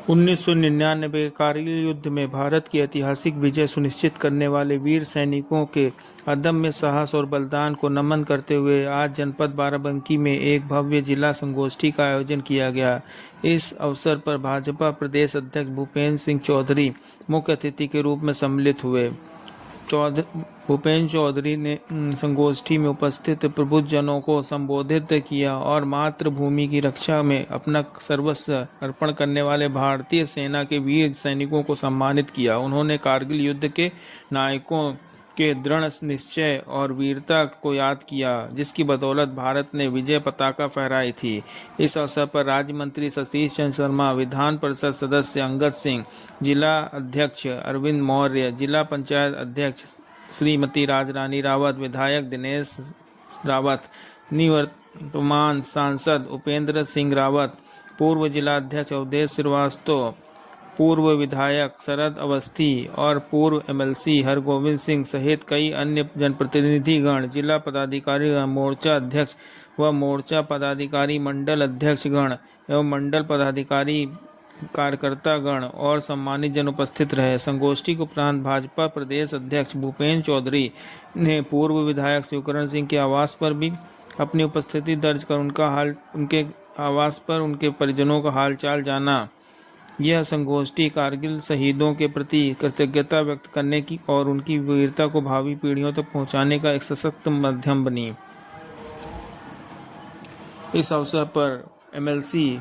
1999 के कारगिल युद्ध में भारत की ऐतिहासिक विजय सुनिश्चित करने वाले वीर सैनिकों के अदम्य साहस और बलिदान को नमन करते हुए आज जनपद बाराबंकी में एक भव्य जिला संगोष्ठी का आयोजन किया गया। इस अवसर पर भाजपा प्रदेश अध्यक्ष भूपेंद्र सिंह चौधरी मुख्य अतिथि के रूप में सम्मिलित हुए। भूपेंद्र चौधरी ने संगोष्ठी में उपस्थित प्रबुद्धजनों को संबोधित किया और मातृभूमि की रक्षा में अपना सर्वस्व अर्पण करने वाले भारतीय सेना के वीर सैनिकों को सम्मानित किया। उन्होंने कारगिल युद्ध के नायकों के दृढ़ निश्चय और वीरता को याद किया, जिसकी बदौलत भारत ने विजय पताका फहराई थी। इस अवसर पर राज्य मंत्री सतीश चंद्र शर्मा, विधान परिषद सदस्य अंगद सिंह, जिला अध्यक्ष अरविंद मौर्य, जिला पंचायत अध्यक्ष श्रीमती राजरानी रावत, विधायक दिनेश रावत, निवर्तमान सांसद उपेंद्र सिंह रावत, पूर्व जिला अध्यक्ष अवधेश श्रीवास्तव, पूर्व विधायक शरद अवस्थी और पूर्व एमएलसी हरगोविंद सिंह सहित कई अन्य जनप्रतिनिधिगण, जिला पदाधिकारी, मोर्चा अध्यक्ष व मोर्चा पदाधिकारी, मंडल अध्यक्षगण एवं मंडल पदाधिकारी, कार्यकर्तागण और सम्मानित जन उपस्थित रहे। संगोष्ठी के उपरांत भाजपा प्रदेश अध्यक्ष भूपेंद्र चौधरी ने पूर्व विधायक शिवकरण सिंह के आवास पर भी अपनी उपस्थिति दर्ज कर उनके आवास पर उनके परिजनों का हालचाल जाना। यह संगोष्ठी कारगिल शहीदों के प्रति कृतज्ञता व्यक्त करने की और उनकी वीरता को भावी पीढ़ियों तक पहुंचाने का एक सशक्त माध्यम बनी। इस अवसर पर एमएलसी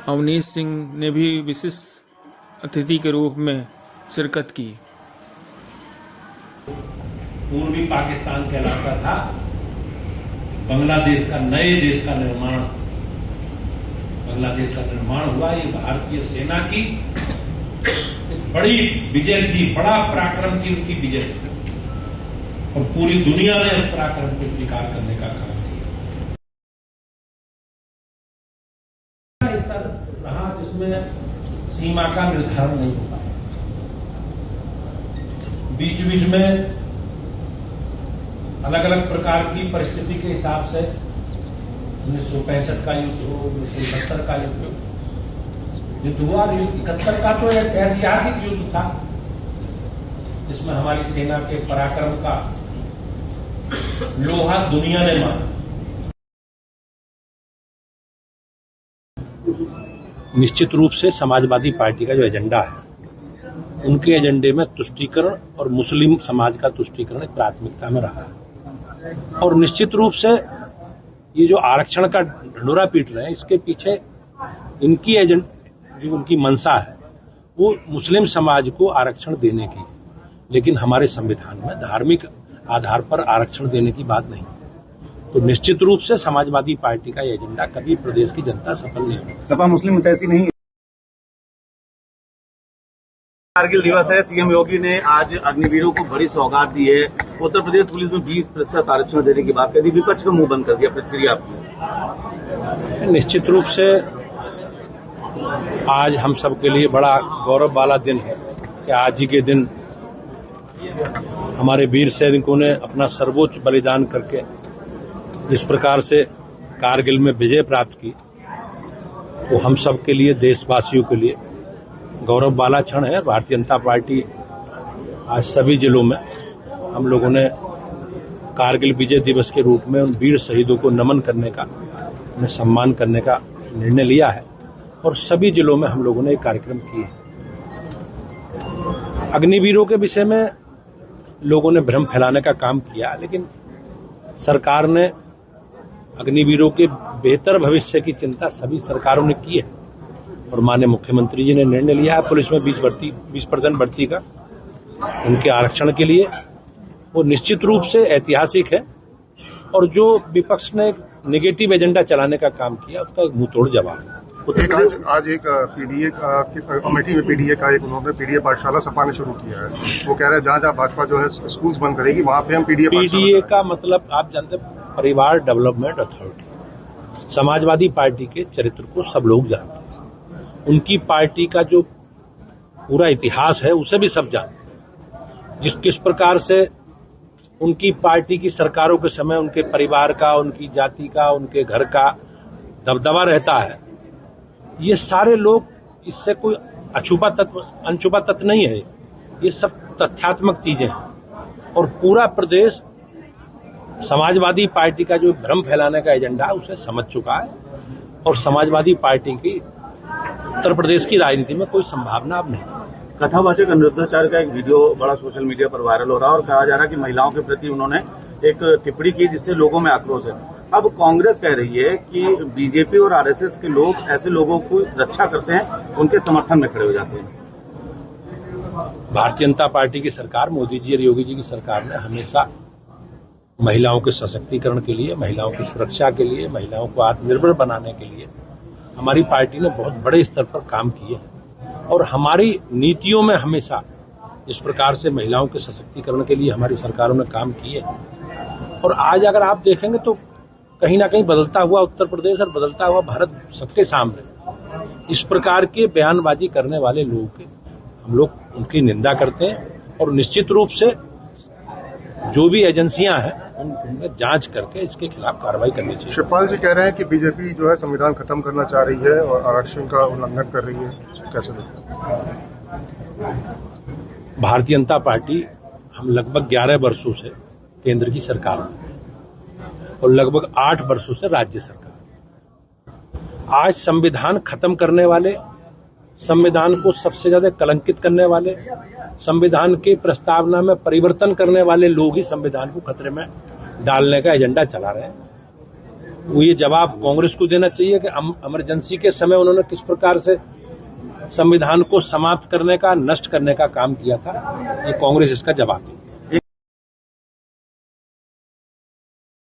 अवनीश सिंह ने भी विशिष्ट अतिथि के रूप में शिरकत की। पूर्वी पाकिस्तान कहलाता था, बांग्लादेश का नए देश का निर्माण, बांग्लादेश का निर्माण हुआ। ये भारतीय सेना की एक बड़ी विजय थी, बड़ा पराक्रम की उनकी विजय थी और पूरी दुनिया ने उस पराक्रम को स्वीकार करने का काम रहा, जिसमें सीमा का निर्धारण नहीं होता। बीच बीच में अलग अलग प्रकार की परिस्थिति के हिसाब से 1965 का युद्ध हो, 1970 का युद्ध हुआ। 71 का तो एक ऐतिहासिक युद्ध था जिसमें हमारी सेना के पराक्रम का लोहा दुनिया ने माना। निश्चित रूप से समाजवादी पार्टी का जो एजेंडा है, उनके एजेंडे में तुष्टीकरण और मुस्लिम समाज का तुष्टीकरण एक प्राथमिकता में रहा है। और निश्चित रूप से ये जो आरक्षण का ढंढोरा पीट रहे हैं, इसके पीछे इनकी जो उनकी मंशा है वो मुस्लिम समाज को आरक्षण देने की, लेकिन हमारे संविधान में धार्मिक आधार पर आरक्षण देने की बात नहीं। तो निश्चित रूप से समाजवादी पार्टी का एजेंडा कभी प्रदेश की जनता सफल नहीं होगी। सपा मुस्लिम मुतैसी नहीं। कारगिल दिवस है, सीएम योगी ने आज अग्निवीरों को बड़ी सौगात दी है। उत्तर प्रदेश पुलिस में 20% आरक्षण देने की बात कही, विपक्ष का मुंह बंद कर दिया। प्रतिक्रिया आपकी? निश्चित रूप से आज हम सबके लिए बड़ा गौरव वाला दिन है कि आज ही के दिन हमारे वीर सैनिकों ने अपना सर्वोच्च बलिदान करके जिस प्रकार से कारगिल में विजय प्राप्त की, वो हम सब के लिए, देशवासियों के लिए गौरव वाला क्षण है। भारतीय जनता पार्टी आज सभी जिलों में हम लोगों ने कारगिल विजय दिवस के रूप में उन वीर शहीदों को नमन करने का, उन्हें सम्मान करने का निर्णय लिया है और सभी जिलों में हम लोगों ने एक कार्यक्रम किए। अग्निवीरों के विषय में लोगों ने भ्रम फैलाने का काम किया, लेकिन सरकार ने अग्निवीरों के बेहतर भविष्य की चिंता सभी सरकारों ने की है और माननीय मुख्यमंत्री जी ने निर्णय लिया है पुलिस में 20% भर्ती का उनके आरक्षण के लिए। वो निश्चित रूप से ऐतिहासिक है और जो विपक्ष ने नेगेटिव एजेंडा चलाने का काम किया उसका मुंहतोड़ जवाब है। आज एक पीडीए अमेठी में पीडीए का एक उन्होंने पीडीए पाठशाला सपा ने शुरू किया है। वो कह रहे हैं जहाँ जहाँ भाजपा जो है स्कूल्स बंद करेगी वहाँ पे हम पीडीए का मतलब आप जानते हैं, परिवार डेवलपमेंट अथॉरिटी। समाजवादी पार्टी के चरित्र को सब लोग जानते हैं, उनकी पार्टी का जो पूरा इतिहास है उसे भी सब जानते हैं। किस प्रकार से उनकी पार्टी की सरकारों के समय उनके परिवार का, उनकी जाति का, उनके घर का दबदबा रहता है, ये सारे लोग इससे कोई अनछुपा तत्व नहीं है। ये सब तथ्यात्मक चीजें हैं और पूरा प्रदेश समाजवादी पार्टी का जो भ्रम फैलाने का एजेंडा है उसे समझ चुका है और समाजवादी पार्टी की उत्तर प्रदेश की राजनीति में कोई संभावना अब नहीं। कथावाचक अनिरुद्धाचार्य का एक वीडियो बड़ा सोशल मीडिया पर वायरल हो रहा है और कहा जा रहा है कि महिलाओं के प्रति उन्होंने एक टिप्पणी की जिससे लोगों में आक्रोश है। अब कांग्रेस कह रही है कि बीजेपी और आरएसएस के लोग ऐसे लोगों को रक्षा करते हैं, उनके समर्थन में खड़े हो जाते हैं। भारतीय जनता पार्टी की सरकार, मोदी जी और योगी जी की सरकार ने हमेशा महिलाओं के सशक्तिकरण के लिए, महिलाओं की सुरक्षा के लिए, महिलाओं को आत्मनिर्भर बनाने के लिए हमारी पार्टी ने बहुत बड़े स्तर पर काम किए और हमारी नीतियों में हमेशा इस प्रकार से महिलाओं के सशक्तिकरण के लिए हमारी सरकारों ने काम किए। और आज अगर आप देखेंगे तो कहीं ना कहीं बदलता हुआ उत्तर प्रदेश और बदलता हुआ भारत सबके सामने इस प्रकार के बयानबाजी करने वाले लोग हम लोग उनकी निंदा करते हैं और निश्चित रूप से जो भी एजेंसियां हैं उनमें जांच करके इसके खिलाफ कार्रवाई करनी चाहिए। शिवपाल जी कह रहे हैं कि बीजेपी जो है संविधान खत्म करना चाह रही है और आरक्षण का उल्लंघन कर रही है, कैसे देखते हैं? भारतीय जनता पार्टी हम लगभग 11 वर्षों से केंद्र की सरकार में और लगभग 8 वर्षों से राज्य सरकार। आज संविधान खत्म करने वाले, संविधान को सबसे ज्यादा कलंकित करने वाले, संविधान की प्रस्तावना में परिवर्तन करने वाले लोग ही संविधान को खतरे में डालने का एजेंडा चला रहे हैं। वो ये जवाब कांग्रेस को देना चाहिए कि इमरजेंसी के समय उन्होंने किस प्रकार से संविधान को समाप्त करने का, नष्ट करने का काम किया था। ये कांग्रेस इसका जवाब दे।